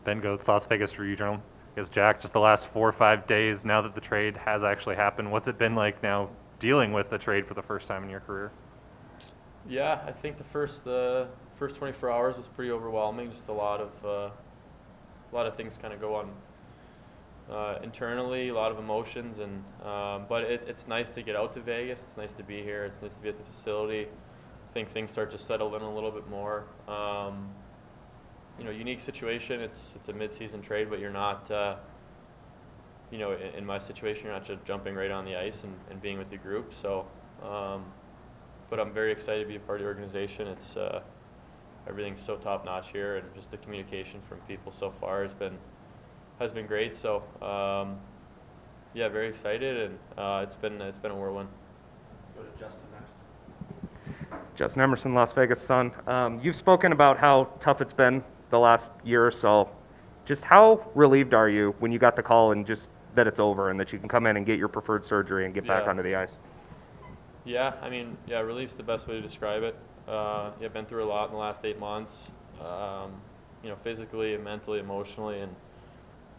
Ben Goats, Las Vegas Regional. I guess, Jack, just the last 4 or 5 days now that the trade has actually happened, what's it been like now dealing with the trade for the first time in your career? Yeah, I think the first 24 hours was pretty overwhelming. Just a lot of things kind of go on internally, a lot of emotions, and but it's nice to get out to Vegas. It's nice to be here. It's nice to be at the facility. I think things start to settle in a little bit more. Unique situation. It's a mid-season trade, but you're not. In my situation, you're not just jumping right on the ice and being with the group. So, but I'm very excited to be a part of the organization. It's everything's so top notch here, and just the communication from people so far has been great. So, very excited, and it's been a whirlwind. Go to Justin next. Justin Emerson, Las Vegas Sun. You've spoken about how tough it's been the last year or so. Just how relieved are you when you got the call and just that it's over and that you can come in and get your preferred surgery and get back onto the ice? Yeah, relief's the best way to describe it. I've been through a lot in the last 8 months, physically and mentally, emotionally, and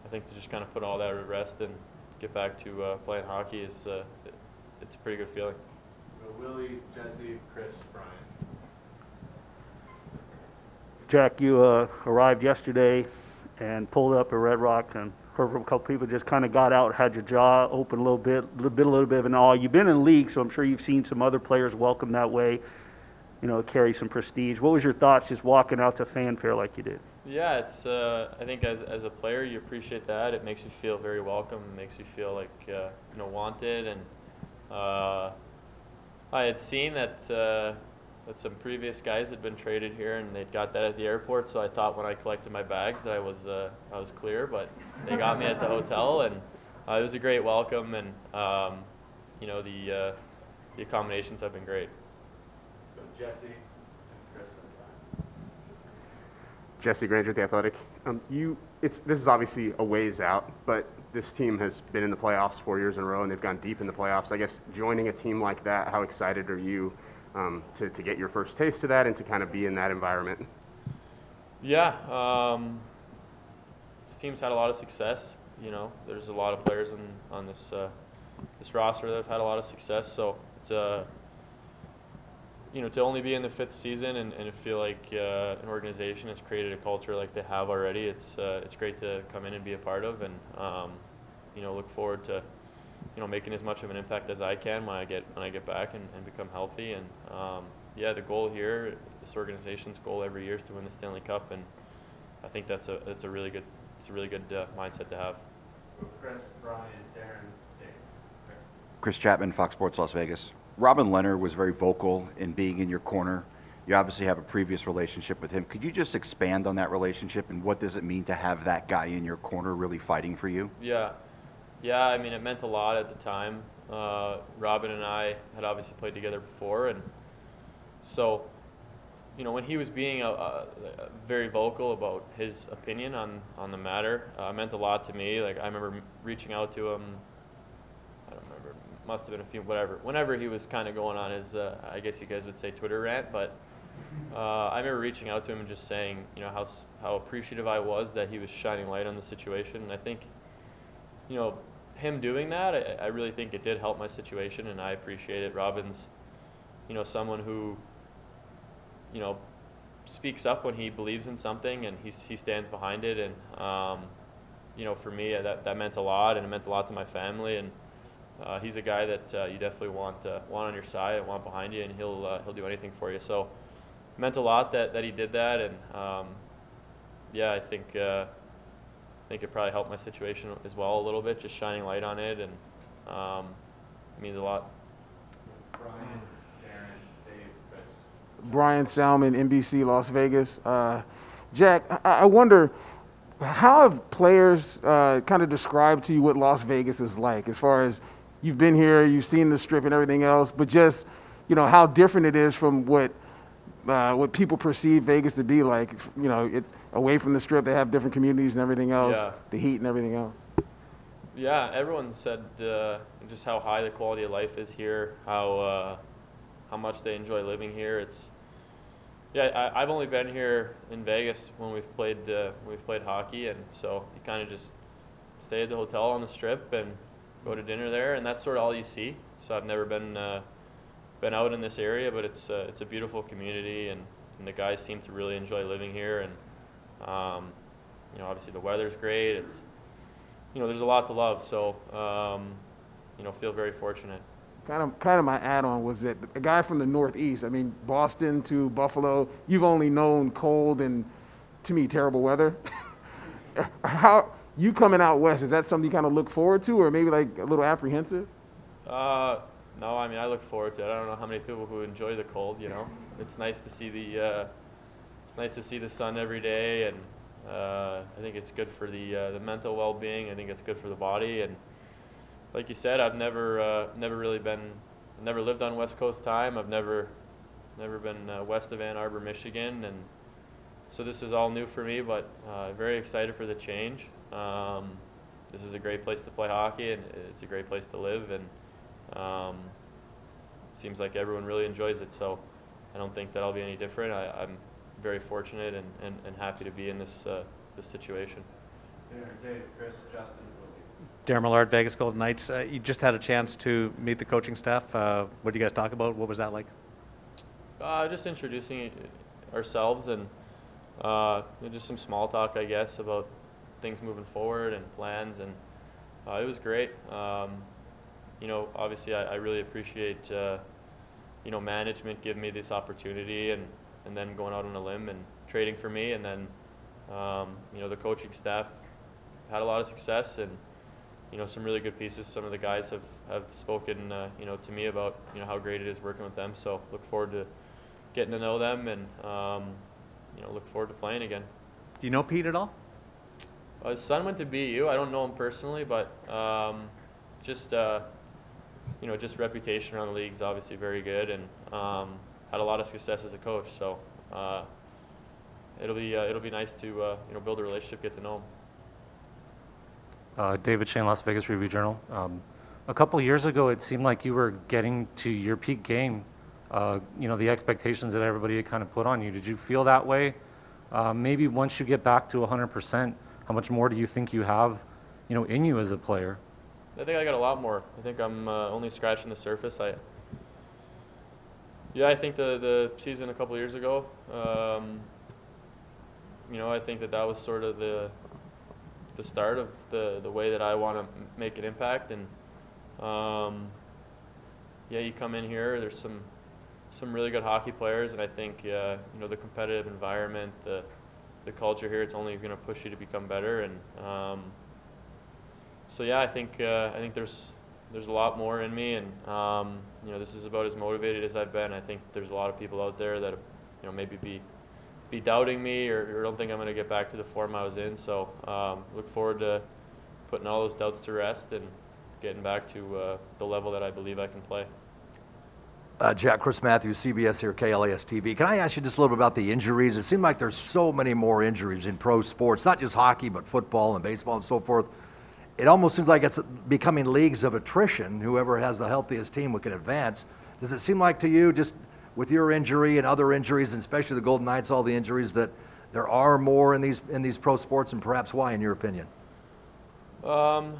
I think to just kind of put all that to rest and get back to playing hockey it's a pretty good feeling. Willie, Jesse, Chris, Brian. Jack, you arrived yesterday and pulled up at Red Rock, and heard from a couple people just kind of got out, had your jaw open a little bit of an awe. You've been in the league, so I'm sure you've seen some other players welcome that way, carry some prestige. What was your thoughts just walking out to fanfare like you did? Yeah, it's. I think as a player, you appreciate that. It makes you feel very welcome. It makes you feel like wanted. And I had seen that some previous guys had been traded here, and they'd got that at the airport. So I thought when I collected my bags that I was clear, but they got me at the hotel, and it was a great welcome. And the accommodations have been great. So Jesse and Chris and Brian. Jesse Granger at The Athletic. This is obviously a ways out, but this team has been in the playoffs 4 years in a row, and they've gone deep in the playoffs. I guess joining a team like that, how excited are you to get your first taste of that and to kind of be in that environment? Yeah, this team's had a lot of success. There's a lot of players on this roster that have had a lot of success. So it's to only be in the 5th season and feel like an organization has created a culture like they have already. It's great to come in and be a part of, and look forward to making as much of an impact as I can when I get back and become healthy. And the goal here, this organization's goal every year is to win the Stanley Cup, and I think that's a really good mindset to have. Chris, Brian, Darren, Dave. Chris Chapman, Fox Sports Las Vegas. Robin Leonard was very vocal in being in your corner. You obviously have a previous relationship with him. Could you just expand on that relationship, and what does it mean to have that guy in your corner really fighting for you? Yeah, it meant a lot at the time. Robin and I had obviously played together before, and so, when he was being very vocal about his opinion on the matter, it meant a lot to me. Like, I remember reaching out to him. I don't remember. Must have been whenever he was kind of going on his, I guess you guys would say, Twitter rant. But I remember reaching out to him and just saying, how appreciative I was that he was shining light on the situation. And I think, him doing that, I really think it did help my situation, and I appreciate it. Robin's, someone who, speaks up when he believes in something, and he stands behind it. And for me, that meant a lot, and it meant a lot to my family. And he's a guy that you definitely want on your side and want behind you, and he'll do anything for you. So it meant a lot that he did that, and I think it probably helped my situation as well a little bit, just shining light on it, and it means a lot. Brian, Darren, Dave, Chris. Brian Salmon, NBC Las Vegas. Jack, I wonder, how have players kind of described to you what Las Vegas is like, as far as you've been here, you've seen the Strip and everything else, but just, how different it is from what people perceive Vegas to be like. Away from the Strip, they have different communities and everything else, the heat and everything else. Yeah, everyone said just how high the quality of life is here, how much they enjoy living here. It's Yeah, I've only been here in Vegas when we've played hockey, and so you kind of just stay at the hotel on the Strip and go to dinner there, and that's sort of all you see. So I've never been out in this area, but it's a beautiful community, and the guys seem to really enjoy living here, and obviously the weather's great. It's there's a lot to love, so feel very fortunate. Kind of my add-on was that a guy from the Northeast, I mean, Boston to Buffalo, you've only known cold and, to me, terrible weather. How you coming out west, is that something you kind of look forward to, or maybe like a little apprehensive? No, I mean, I look forward to it. I don't know how many people who enjoy the cold, It's nice to see the sun every day, and I think it's good for the mental well-being. I think it's good for the body, and like you said, I've never lived on West Coast time. I've never been west of Ann Arbor, Michigan, and so this is all new for me. But very excited for the change. This is a great place to play hockey, and it's a great place to live, and it seems like everyone really enjoys it. So I don't think that I'll be any different. I'm very fortunate and happy to be in this situation. Dave, Chris, Justin. Darren Millard, Vegas Golden Knights. You just had a chance to meet the coaching staff. What did you guys talk about? What was that like? Just introducing ourselves and just some small talk, I guess, about things moving forward and plans, and it was great. Obviously, I really appreciate management giving me this opportunity and then going out on a limb and trading for me, and then the coaching staff had a lot of success and some really good pieces. Some of the guys have spoken to me about how great it is working with them. So look forward to getting to know them, and look forward to playing again. Do you know Pete at all? His son went to BU. I don't know him personally, but just reputation around the league is obviously very good, and had a lot of success as a coach. So it'll be nice to build a relationship, get to know him. David Shane, Las Vegas Review-Journal. A couple years ago, it seemed like you were getting to your peak game. The expectations that everybody had kind of put on you. Did you feel that way? Maybe once you get back to 100%, how much more do you think you have, in you as a player? I think I got a lot more. I think I'm only scratching the surface. I think the season a couple years ago, I think that was sort of the start of the way that I want to make an impact, and you come in here, there's some really good hockey players, and I think the competitive environment, the culture here, it's only going to push you to become better, and I think there's a lot more in me, and this is about as motivated as I've been. I think there's a lot of people out there that maybe be doubting me or don't think I'm going to get back to the form I was in. So look forward to putting all those doubts to rest and getting back to the level that I believe I can play. Jack, Chris Matthews, CBS here, KLAS TV. Can I ask you just a little bit about the injuries? It seems like there's so many more injuries in pro sports, not just hockey, but football and baseball and so forth. It almost seems like it's becoming leagues of attrition. Whoever has the healthiest team can advance. Does it seem like to you, just with your injury and other injuries, and especially the Golden Knights, all the injuries, that there are more in these pro sports, and perhaps why, in your opinion? I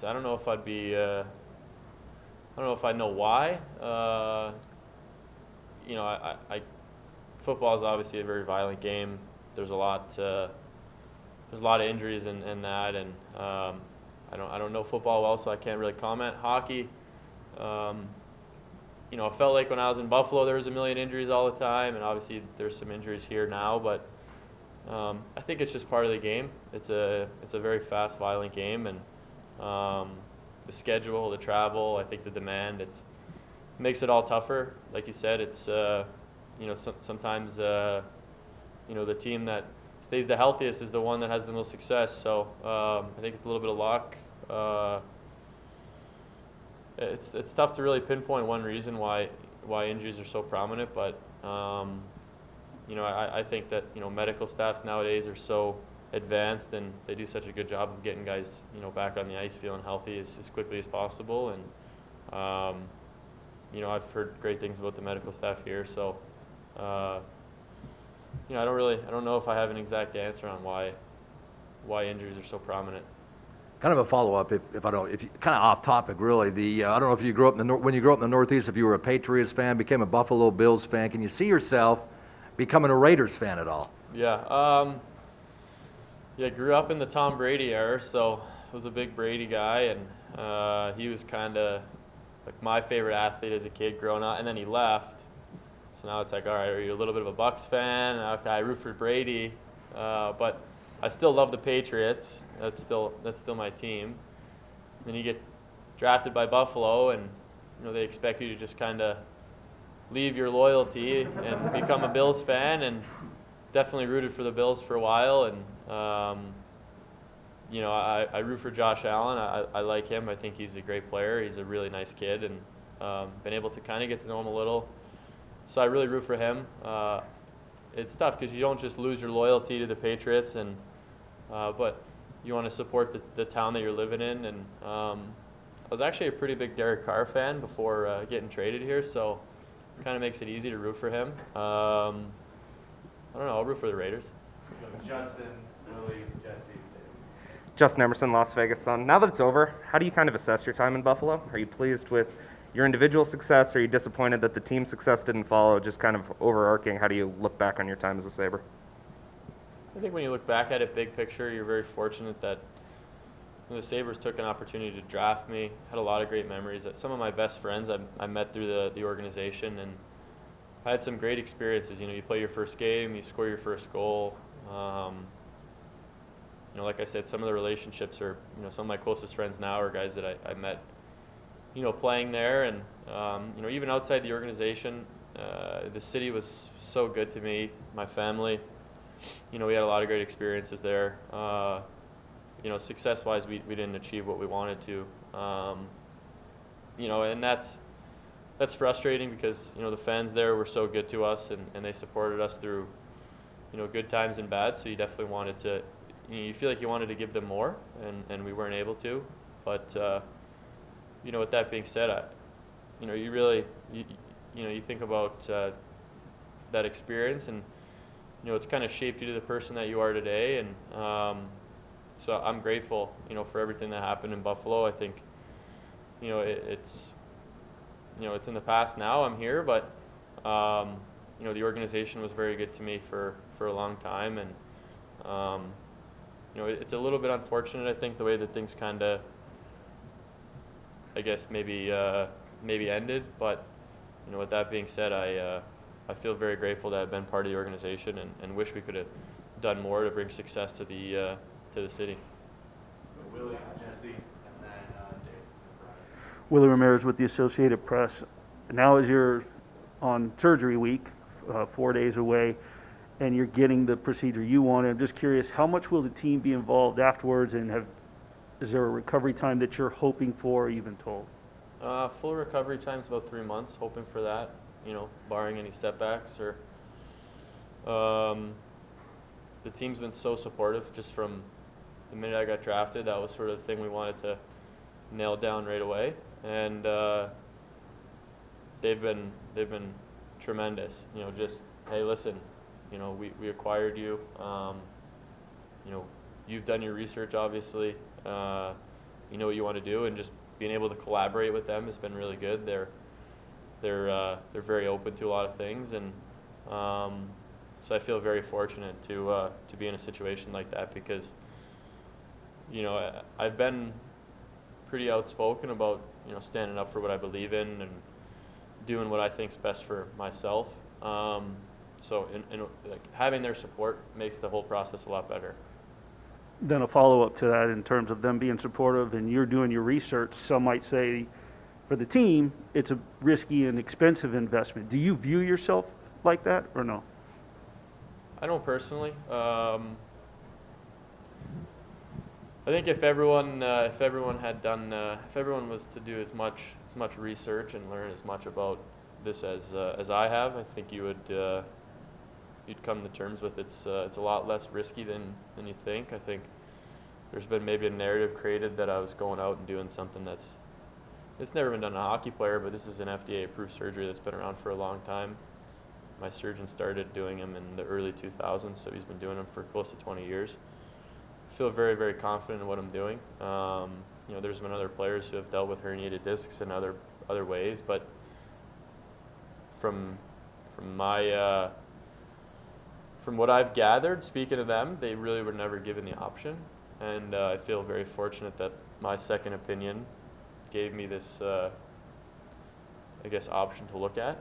don't know if I'd be. I don't know if I know why. Football is obviously a very violent game. There's a lot of injuries in that, and I don't know football well, so I can't really comment. Hockey. I felt like when I was in Buffalo, there was a million injuries all the time, and obviously there's some injuries here now. But I think it's just part of the game. It's a very fast, violent game, and the schedule, the travel, I think the demand, it makes it all tougher. Like you said, it's sometimes the team that stays the healthiest is the one that has the most success. So I think it's a little bit of luck. It's tough to really pinpoint one reason why injuries are so prominent, but I think that medical staffs nowadays are so advanced, and they do such a good job of getting guys back on the ice feeling healthy as quickly as possible, and I've heard great things about the medical staff here. So, I don't know if I have an exact answer on why injuries are so prominent. Kind of a follow-up, if you kind of off topic, really. I don't know if you grew up when you grew up in the Northeast, if you were a Patriots fan, became a Buffalo Bills fan. Can you see yourself becoming a Raiders fan at all? Yeah. Yeah, grew up in the Tom Brady era, so I was a big Brady guy, and he was kind of like my favorite athlete as a kid growing up, and then he left. So now it's like, all right, are you a little bit of a Bucs fan? Okay, I root for Brady, but I still love the Patriots. That's still my team. Then you get drafted by Buffalo, and they expect you to just kind of leave your loyalty and become a Bills fan, and definitely rooted for the Bills for a while. And I root for Josh Allen. I like him. I think he's a great player. He's a really nice kid, and been able to kind of get to know him a little. So I really root for him. It's tough because you don't just lose your loyalty to the Patriots, but you want to support the town that you're living in. And I was actually a pretty big Derek Carr fan before getting traded here, so it kind of makes it easy to root for him. I don't know. I'll root for the Raiders. Justin, Willie, Jesse. Justin Emerson, Las Vegas Sun. Now that it's over, how do you kind of assess your time in Buffalo? Are you pleased with your individual success? Are you disappointed that the team success didn't follow? Just kind of overarching, how do you look back on your time as a Sabre? I think when you look back at it, big picture, you're very fortunate that the Sabres took an opportunity to draft me. Had a lot of great memories. That some of my best friends I met through the organization, and I had some great experiences. You play your first game, you score your first goal. Like I said, some of the relationships are, some of my closest friends now are guys that I met, playing there. And, even outside the organization, the city was so good to me, my family. We had a lot of great experiences there. Success-wise, we didn't achieve what we wanted to. And that's frustrating because, the fans there were so good to us, and they supported us through, good times and bad. So you definitely wanted to, you feel like you wanted to give them more, and we weren't able to. But, with that being said, you really, you think about that experience, and, it's kind of shaped you to the person that you are today. And so I'm grateful, for everything that happened in Buffalo. I think, it's in the past now. I'm here, but, the organization was very good to me for a long time. And, it's a little bit unfortunate, I think, the way that things kind of, I guess, maybe ended. But, with that being said, I feel very grateful to have been part of the organization, and wish we could have done more to bring success to the city. Willie, Jesse, and then Dave. Willie Ramirez with the Associated Press. Now as you're on surgery week, 4 days away, and you're getting the procedure you want, I'm just curious, how much will the team be involved afterwards, and is there a recovery time that you're hoping for, or you've been told? Full recovery time is about 3 months, hoping for that, barring any setbacks. Or the team's been so supportive just from the minute I got drafted. That was sort of the thing we wanted to nail down right away, and they've been tremendous. Just, hey, listen, we acquired you. You've done your research, obviously. You know what you want to do, and just being able to collaborate with them has been really good. They're very open to a lot of things, and so I feel very fortunate to be in a situation like that, because I've been pretty outspoken about standing up for what I believe in and doing what I think is best for myself. So having their support makes the whole process a lot better. Then a follow-up to that, in terms of them being supportive and you're doing your research, some might say for the team it's a risky and expensive investment. Do you view yourself like that, or no? I don't personally. I think if everyone was to do as much research and learn as much about this as I have, I think you'd come to terms with it's a lot less risky than you think. I think there's been maybe a narrative created that I was going out and doing something that's it's never been done on a hockey player, but this is an FDA-approved surgery that's been around for a long time. My surgeon started doing them in the early 2000s, so he's been doing them for close to 20 years. I feel very, very confident in what I'm doing. You know, there's been other players who have dealt with herniated discs in other ways, but from my from what I've gathered, speaking to them, they really were never given the option, and I feel very fortunate that my second opinion gave me this, I guess, option to look at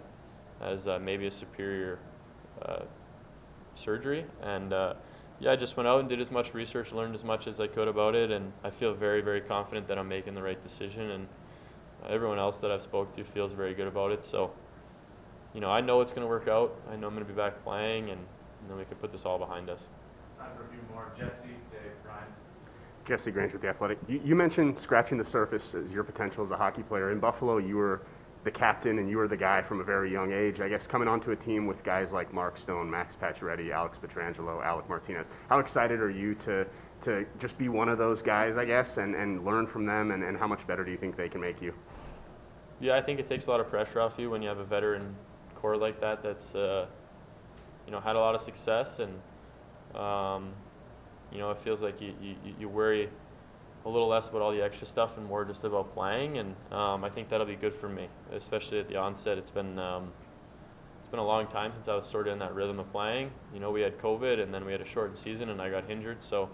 as maybe a superior surgery. And yeah, I just went out and did as much research, learned as much as I could about it, and I feel very, very confident that I'm making the right decision. And everyone else that I've spoke to feels very good about it. So, you know, I know it's going to work out. I know I'm going to be back playing, and then we can put this all behind us. Time for a few more. Jesse, Dave, Brian. Jesse Granger with The Athletic. You mentioned scratching the surface as your potential as a hockey player. In Buffalo, you were the captain and you were the guy from a very young age. I guess coming onto a team with guys like Mark Stone, Max Pacioretty, Alex Pietrangelo, Alec Martinez, how excited are you to just be one of those guys, I guess, and learn from them, and how much better do you think they can make you? Yeah, I think it takes a lot of pressure off you when you have a veteran core like that that's you know, had a lot of success, and you know, it feels like you worry a little less about all the extra stuff and more just about playing, and I think that'll be good for me, especially at the onset. It's been a long time since I was sort of in that rhythm of playing. You know, we had COVID, and then we had a shortened season, and I got injured, so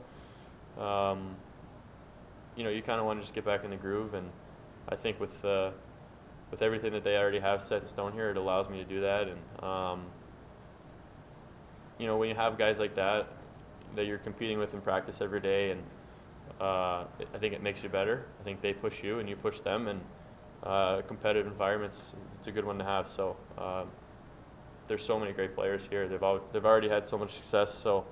you know, you kind of want to just get back in the groove, and I think with everything that they already have set in stone here, it allows me to do that. And you know, when you have guys like that you're competing with in practice every day, and I think it makes you better. I think they push you and you push them, and competitive environments, it's a good one to have. So there's so many great players here. They've already had so much success. So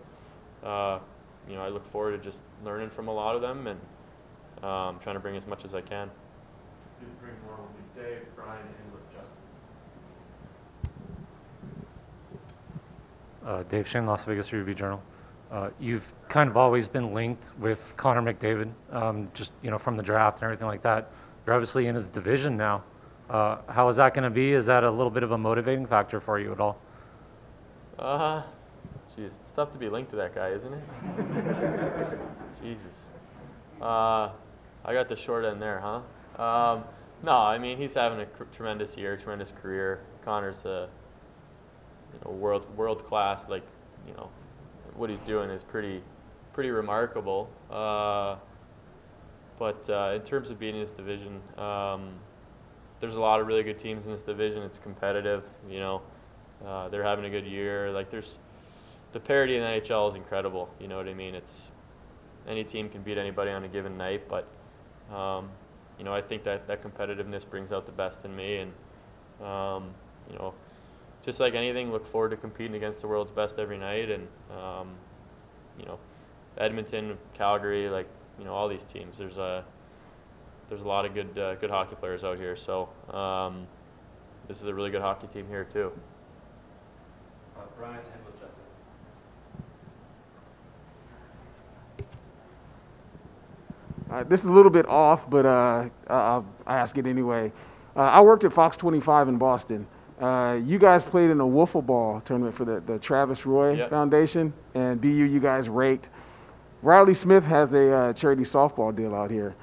you know, I look forward to just learning from a lot of them, and trying to bring as much as I can. Do 3 more with Dave, Brian, and with Justin. Dave Shane, Las Vegas Review-Journal. You've kind of always been linked with Connor McDavid, just, you know, from the draft and everything like that. You're obviously in his division now. How is that going to be? Is that a little bit of a motivating factor for you at all? Geez, it's tough to be linked to that guy, isn't it? Jesus. I got the short end there, huh? No, I mean, he's having a tremendous year, tremendous career. Connor's a world class. Like, you know, what he's doing is pretty remarkable. But in terms of being in this division, there's a lot of really good teams in this division. It's competitive. You know, they're having a good year. Like, there's the parity in the NHL is incredible. You know what I mean? It's any team can beat anybody on a given night, but you know, I think that competitiveness brings out the best in me, and you know, just like anything, look forward to competing against the world's best every night. And you know, Edmonton, Calgary, like, you know, all these teams. There's a lot of good hockey players out here. So this is a really good hockey team here too. Brian, and with Justin. This is a little bit off, but I'll ask it anyway. I worked at Fox 25 in Boston. You guys played in a wiffle ball tournament for the Travis Roy Foundation, and BU, you guys raked. Riley Smith has a charity softball deal out here.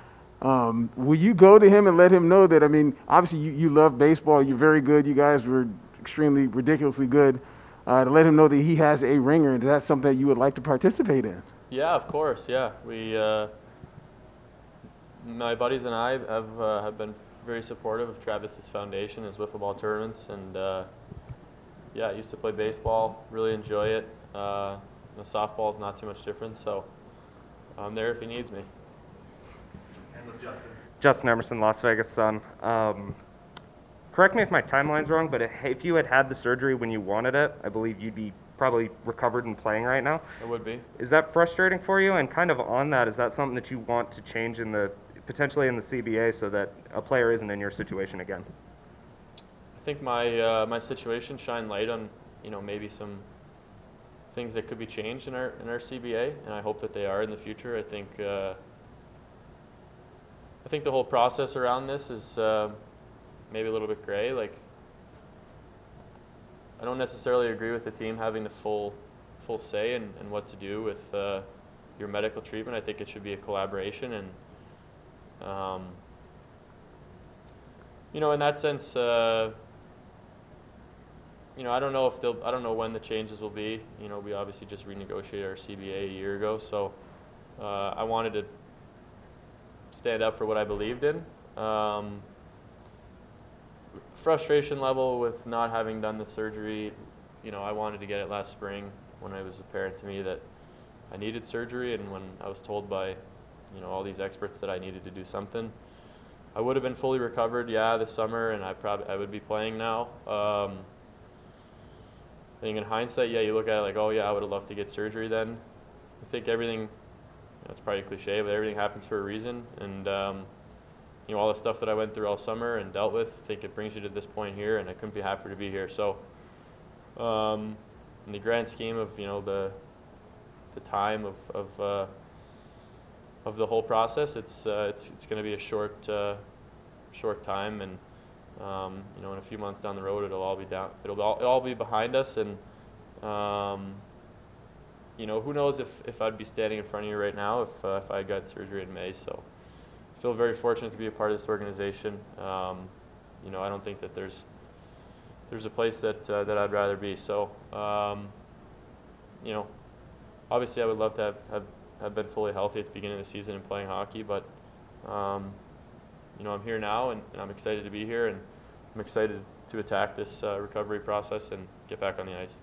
Will you go to him and let him know that, I mean, obviously you love baseball, you're very good, you guys were extremely, ridiculously good, to let him know that he has a ringer, and is that something that you would like to participate in? Yeah, of course, yeah. We, my buddies and I have been very supportive of Travis's foundation, his wiffle ball tournaments, and yeah, I used to play baseball, really enjoy it. The softball is not too much different, so I'm there if he needs me. And with Justin. Justin Emerson, Las Vegas Sun. Correct me if my timeline's wrong, but if you had the surgery when you wanted it, I believe you'd be probably recovered and playing right now. It would be. Is that frustrating for you? And kind of on that, is that something that you want to change potentially in the CBA so that a player isn't in your situation again? I think my situation shined light on, you know, maybe some things that could be changed in our CBA, and I hope that they are in the future. I think I think the whole process around this is maybe a little bit gray. Like, I don't necessarily agree with the team having the full say in what to do with your medical treatment. I think it should be a collaboration, and you know, in that sense, you know, I don't know when the changes will be. You know, we obviously just renegotiated our CBA a year ago, so I wanted to stand up for what I believed in. Frustration level with not having done the surgery, you know, I wanted to get it last spring when it was apparent to me that I needed surgery, and when I was told by, you know, all these experts that I needed to do something. I would have been fully recovered, yeah, this summer, and I would be playing now. I think in hindsight, yeah, you look at it like, oh yeah, I would have loved to get surgery then. I think everything, you know, it's probably a cliche, but everything happens for a reason, and you know, all the stuff that I went through all summer and dealt with, I think it brings you to this point here, and I couldn't be happier to be here. So, in the grand scheme of, you know, the time of the whole process, it's going to be a short time, and you know, in a few months down the road, it'll all be behind us, and you know, who knows if I'd be standing in front of you right now if I got surgery in May. So I feel very fortunate to be a part of this organization. You know, I don't think that there's a place that I'd rather be. So you know, obviously I would love to have been fully healthy at the beginning of the season and playing hockey, but you know, I'm here now, and I'm excited to be here, and I'm excited to attack this recovery process and get back on the ice.